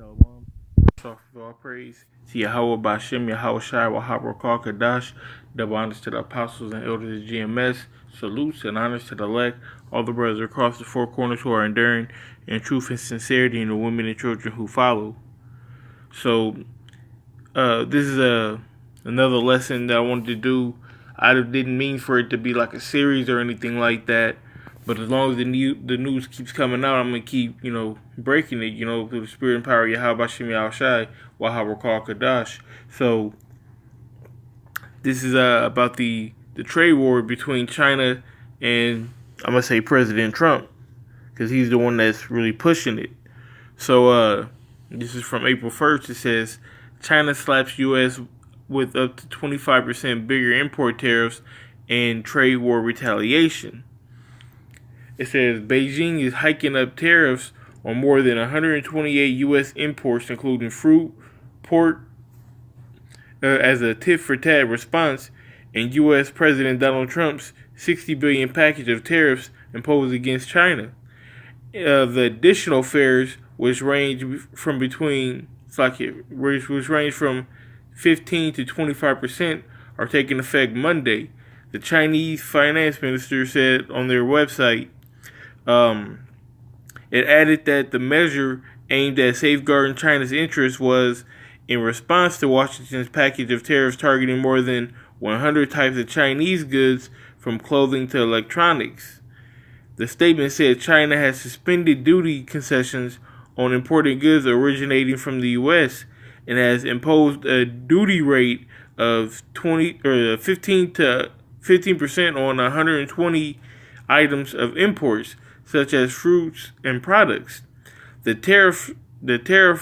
Shalom. Off of all praise to Yahweh Bashem, Yahweh Shai, Wahabra Kadash, double honors to the apostles and elders of GMS, salutes and honors to the elect, all the brothers across the four corners who are enduring in truth and sincerity, and the women and children who follow. So, this is another lesson that I wanted to do. I didn't mean for it to be like a series or anything like that. But as long as the news keeps coming out, I'm going to keep, breaking it, through the spirit and power of Yahweh Shem Yahweh Shai, Wahabra Kadash. So, this is about the trade war between China and, I'm going to say, President Trump. Because he's the one that's really pushing it. So, this is from April 1st. It says, China slaps U.S. with up to 25% bigger import tariffs and trade war retaliation. It says Beijing is hiking up tariffs on more than 128 U.S. imports, including fruit, pork, as a tit-for-tat response, and U.S. President Donald Trump's $60 billion package of tariffs imposed against China. The additional fares, which range from 15 to 25%, are taking effect Monday. The Chinese finance minister said on their website. It added that the measure aimed at safeguarding China's interests was in response to Washington's package of tariffs targeting more than 100 types of Chinese goods, from clothing to electronics. The statement said China has suspended duty concessions on imported goods originating from the U.S. and has imposed a duty rate of 15% on 120 items of imports, such as fruits and products. The tariff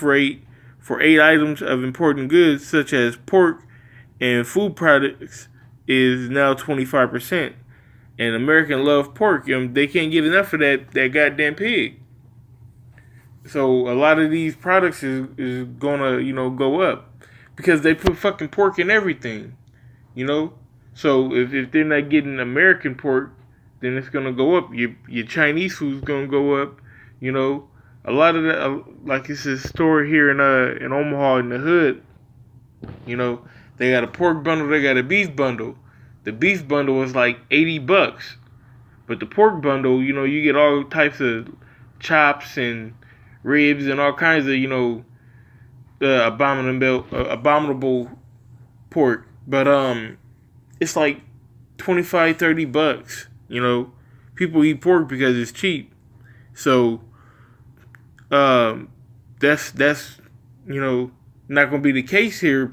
rate for 8 items of important goods, such as pork and food products, is now 25%. And Americans love pork. They can't get enough of that goddamn pig. So a lot of these products is gonna, go up. Because they put fucking pork in everything. So if they're not getting American pork, then it's gonna go up. Your Chinese food's gonna go up. A lot of that, like it's a store here in Omaha in the hood. They got a pork bundle, they got a beef bundle. The beef bundle is like $80, but the pork bundle, you get all types of chops and ribs and all kinds of, abominable pork. But it's like $25-$30. People eat pork because it's cheap. So that's not gonna be the case here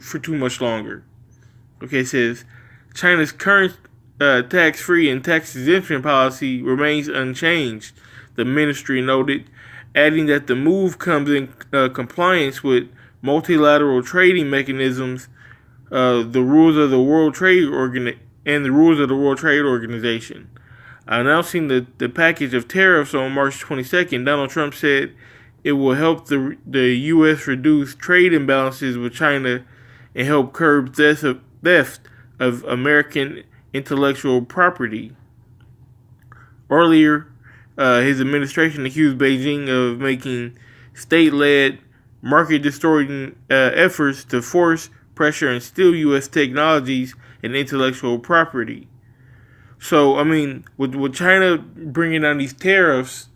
for too much longer. Okay, it says China's current tax-free and tax-exemption policy remains unchanged, the ministry noted, adding that the move comes in compliance with multilateral trading mechanisms, the rules of the World Trade Organization. Announcing the package of tariffs on March 22nd, Donald Trump said it will help the U.S. reduce trade imbalances with China and help curb theft of American intellectual property. Earlier, his administration accused Beijing of making state-led, market-distorting efforts to force, pressure, and steal U.S. technologies and intellectual property. So, with China bringing down these tariffs,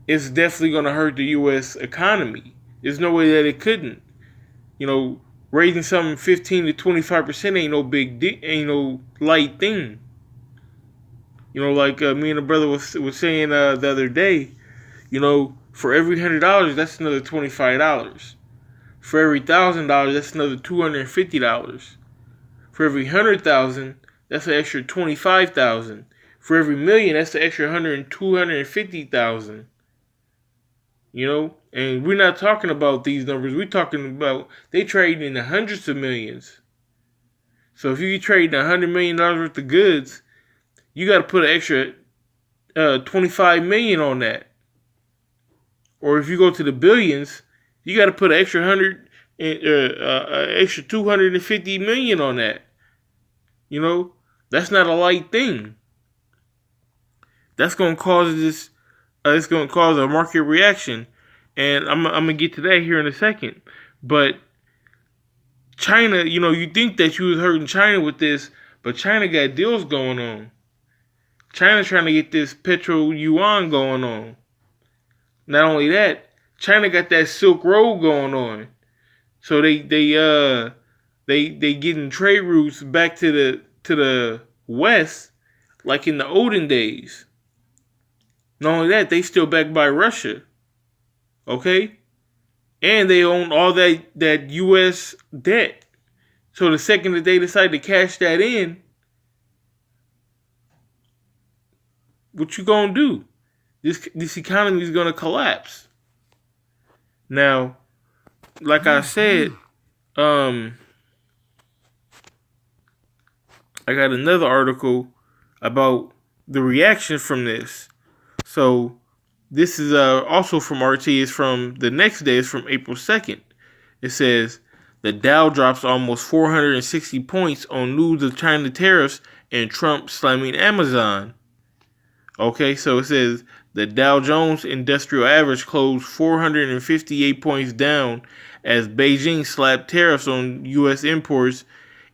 it's definitely going to hurt the U.S. economy. There's no way that it couldn't. Raising something 15 to 25% ain't no light thing. Like me and a brother was saying the other day, for every $100, that's another $25. For every $1,000, that's another $250. For every 100,000, that's an extra 25,000. For every million, that's an extra 250,000. And we're not talking about these numbers. We're talking about they trade in the hundreds of millions. So if you trade $100 million worth of goods, you got to put an extra $25 million on that. Or if you go to the billions, you got to put an extra extra $250 million on that. That's not a light thing. That's going to cause it's going to cause a market reaction. And I'm gonna get to that here in a second. But China, you think that you was hurting China with this, but China got deals going on. China trying to get this petro yuan going on. Not only that, China got that Silk Road going on. So they getting trade routes back to the west, like in the olden days. Not only that, they still backed by Russia. Okay? And they own all that US debt. So the second that they decide to cash that in, what you gonna do? This economy is gonna collapse. Now, like I said, I got another article about the reaction from this. So this is also from RT. It's from the next day. It's from April 2nd. It says the Dow drops almost 460 points on news of China tariffs and Trump slamming Amazon. Okay, so it says the Dow Jones Industrial Average closed 458 points down as Beijing slapped tariffs on U.S. imports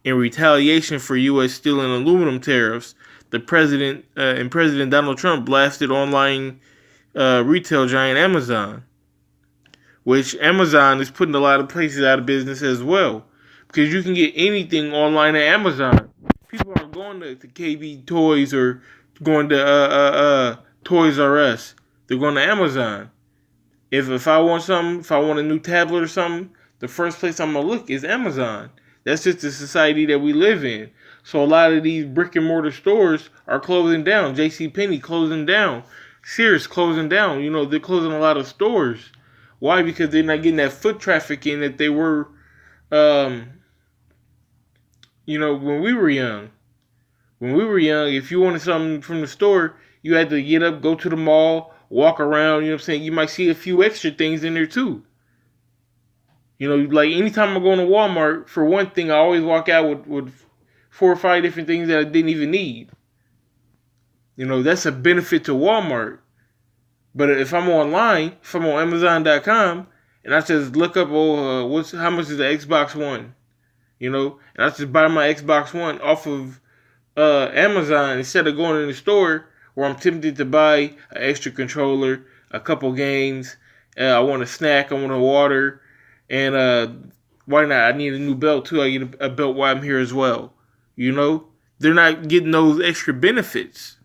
in retaliation for U.S. steel and aluminum tariffs. The president and President Donald Trump blasted online retail giant Amazon, which Amazon is putting a lot of places out of business as well, because you can get anything online at Amazon. People aren't going to KB Toys or going to Toys R Us. They're going to Amazon. If I want something, if I want a new tablet or something, the first place I'm gonna look is Amazon. That's just the society that we live in. So a lot of these brick and mortar stores are closing down. JCPenney closing down. Sears closing down. They're closing a lot of stores. Why? Because they're not getting that foot traffic in that they were, when we were young. When we were young, if you wanted something from the store, you had to get up, go to the mall, walk around, you know what I'm saying? You might see a few extra things in there too. Like anytime I go into Walmart, for one thing, I always walk out with 4 or 5 different things that I didn't even need. That's a benefit to Walmart. But if I'm online, if I'm on Amazon.com, and I just look up, how much is the Xbox One? And I just buy my Xbox One off of Amazon instead of going in the store where I'm tempted to buy an extra controller, a couple games. I want a snack, I want a water, and why not? I need a new belt too. I get a belt while I'm here as well. They're not getting those extra benefits,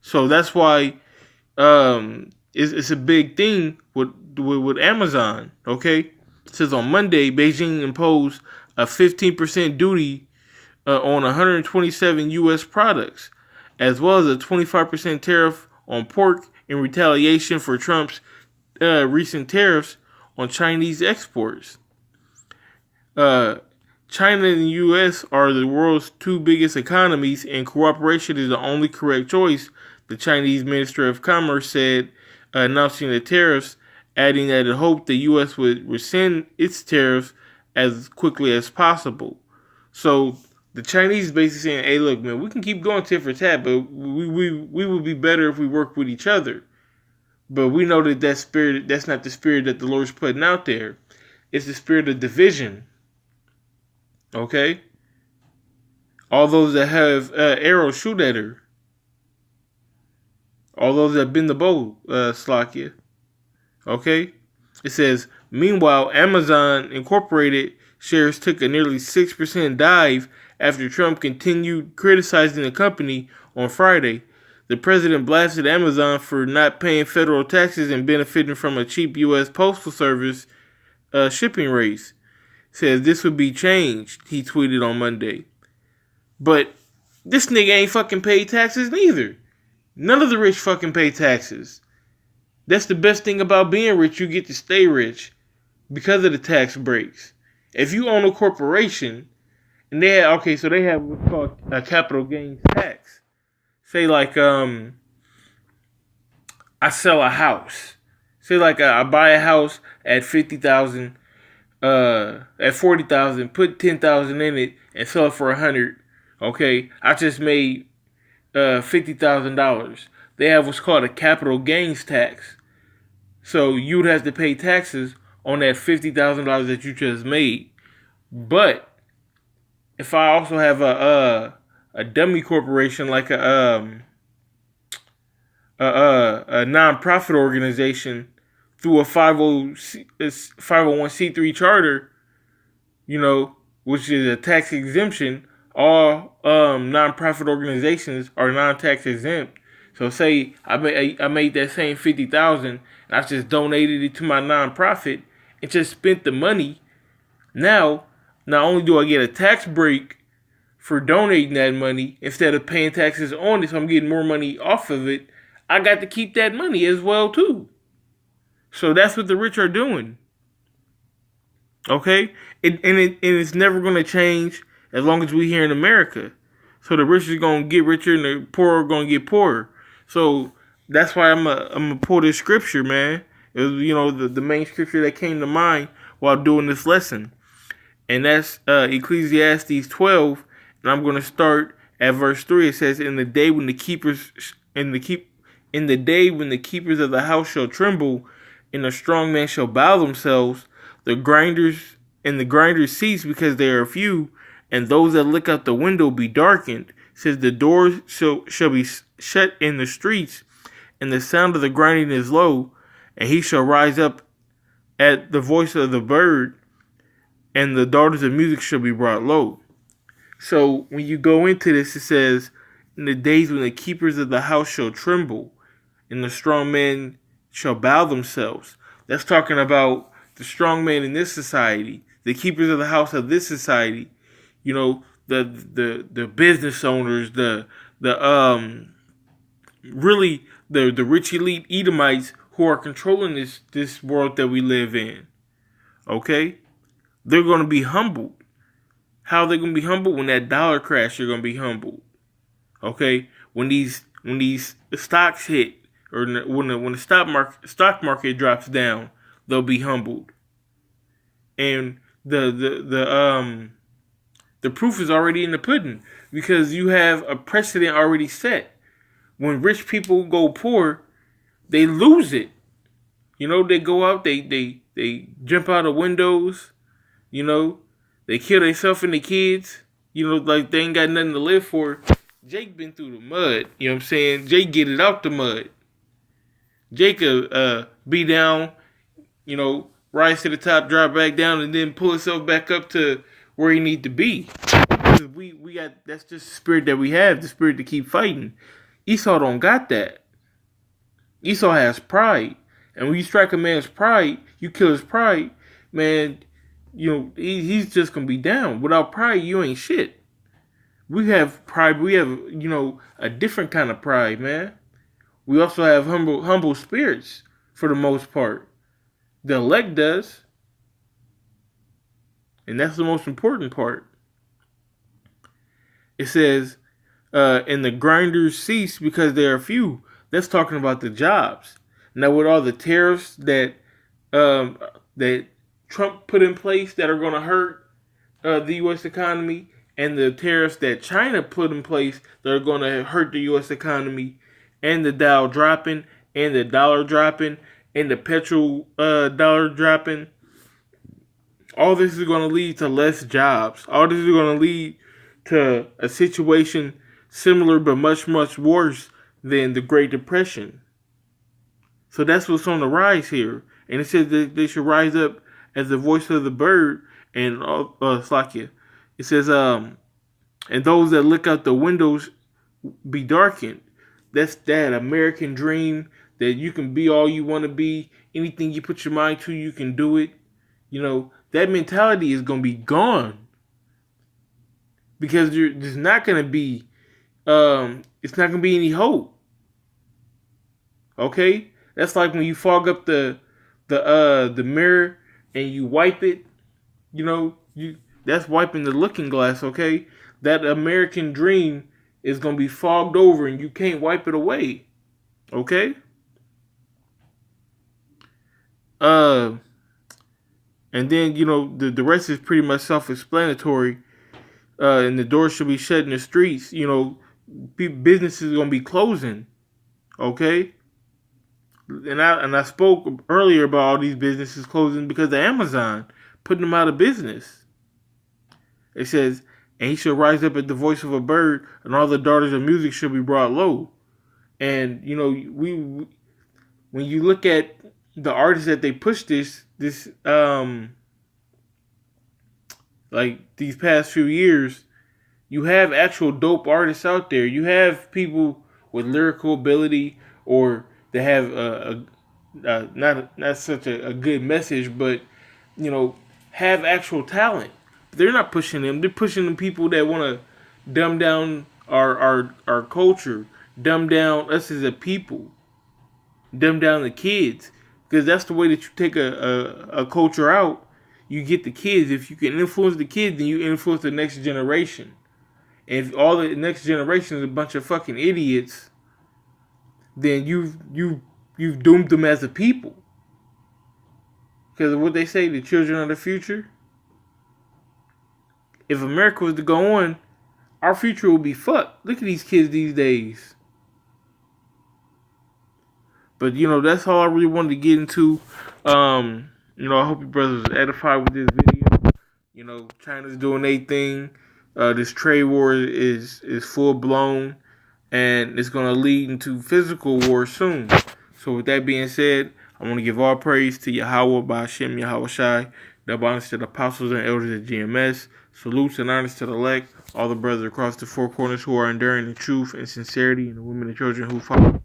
so that's why it's a big thing with Amazon. Okay, it says on Monday Beijing imposed a 15% duty on 127 U.S. products, as well as a 25% tariff on pork in retaliation for Trump's recent tariffs on Chinese exports. China and the U.S. are the world's 2 biggest economies, and cooperation is the only correct choice, the Chinese Minister of Commerce said, announcing the tariffs, adding that it hoped the U.S. would rescind its tariffs as quickly as possible. So the Chinese basically saying, hey, look, man, we can keep going tit for tat, but we would be better if we work with each other. But we know that's not the spirit that the Lord's putting out there. It's the spirit of division. Okay? All those that have arrows shoot at her. All those that bend the bow, Slakia. Okay? It says, meanwhile, Amazon Incorporated shares took a nearly 6% dive after Trump continued criticizing the company on Friday. The president blasted Amazon for not paying federal taxes and benefiting from a cheap U.S. Postal Service shipping rates. Says this would be changed, he tweeted on Monday. But this nigga ain't fucking paid taxes neither. None of the rich fucking pay taxes. That's the best thing about being rich. You get to stay rich because of the tax breaks. If you own a corporation, and they have what's called a capital gains tax. Say like I sell a house. Say like I buy a house at 50,000, at 40,000, put 10,000 in it, and sell it for 100. Okay, I just made $50,000. They have what's called a capital gains tax. So you'd have to pay taxes on that $50,000 that you just made. But if I also have a dummy corporation like a nonprofit organization through a 501c3 charter, which is a tax exemption, all nonprofit organizations are non-tax exempt. So say I made that same 50,000 and I just donated it to my nonprofit and just spent the money. Now, not only do I get a tax break for donating that money instead of paying taxes on it, so I'm getting more money off of it, I got to keep that money as well too. So that's what the rich are doing. Okay? And it's never going to change as long as we here in America. So the rich is going to get richer and the poor are going to get poorer. So that's why I'm going to pull this scripture, man. It was, the main scripture that came to mind while doing this lesson. And that's Ecclesiastes 12. And I'm going to start at verse 3. It says, In the day when the keepers of the house shall tremble, and the strong men shall bow themselves, the grinders cease because they are few, and those that look out the window be darkened. It says the doors shall be shut in the streets, and the sound of the grinding is low, and he shall rise up at the voice of the bird, and the daughters of music shall be brought low. So when you go into this, it says, in the days when the keepers of the house shall tremble, and the strong men shall bow themselves. That's talking about the strong men in this society, the keepers of the house of this society. The business owners, the rich elite Edomites who are controlling this world that we live in. Okay? They're going to be humbled. How are they going to be humbled? When that dollar crash, they're going to be humbled. Okay? When these stocks hit, or when the stock market drops down, they'll be humbled. And the proof is already in the pudding, because you have a precedent already set. When rich people go poor, they lose it. They go out, they jump out of windows, they kill themselves and the kids, like they ain't got nothing to live for. Jake been through the mud, you know what I'm saying? Jake get it out the mud. Jake be down, rise to the top, drop back down, and then pull himself back up to where he need to be. Because we got, that's just the spirit that we have, the spirit to keep fighting. Esau don't got that. Esau has pride. And when you strike a man's pride, you kill his pride, man, he's just going to be down. Without pride, you ain't shit. We have pride. We have, a different kind of pride, man. We also have humble spirits for the most part. The elect does. And that's the most important part. It says, and the grinders cease because they are few. That's talking about the jobs. Now, with all the tariffs that Trump put in place that are going to hurt the U.S. economy, and the tariffs that China put in place that are going to hurt the U.S. economy, and the Dow dropping, and the dollar dropping, and the petrol dollar dropping, all this is going to lead to less jobs. All this is going to lead to a situation similar but much, much worse than the Great Depression. So that's what's on the rise here. And it says that they should rise up as the voice of the bird, and Slakia. It says, and those that look out the windows be darkened. That's that American dream that you can be all you want to be. Anything you put your mind to, you can do it. That mentality is going to be gone. Because there's not going to be, it's not going to be any hope. Okay? That's like when you fog up the mirror and you wipe it, that's wiping the looking glass, okay? That American dream is going to be fogged over and you can't wipe it away. Okay? And then, the rest is pretty much self-explanatory. And the doors should be shut in the streets. Businesses are going to be closing. Okay? I spoke earlier about all these businesses closing because of Amazon putting them out of business. It says, and he shall rise up at the voice of a bird, and all the daughters of music shall be brought low. And we when you look at the artists that they push this like these past few years, you have actual dope artists out there. You have people with lyrical ability or that have not such a good message, but have actual talent. They're not pushing them. They're pushing the people that want to dumb down our culture, dumb down us as a people, dumb down the kids. Because that's the way that you take a culture out. You get the kids. If you can influence the kids, then you influence the next generation. And if all the next generation is a bunch of fucking idiots, then you've doomed them as a people. Because of what they say, the children are the future. If America was to go on, our future would be fucked. Look at these kids these days. But that's all I really wanted to get into. I hope you brothers was edified with this video. China's doing their thing. This trade war is full blown, and it's gonna lead into physical war soon. So with that being said, I want to give all praise to Yahweh, Ba'ashem, Yahweh Shai, double honors to the apostles and elders at GMS, salutes and honors to the elect, all the brothers across the four corners who are enduring the truth and sincerity, and the women and children who follow.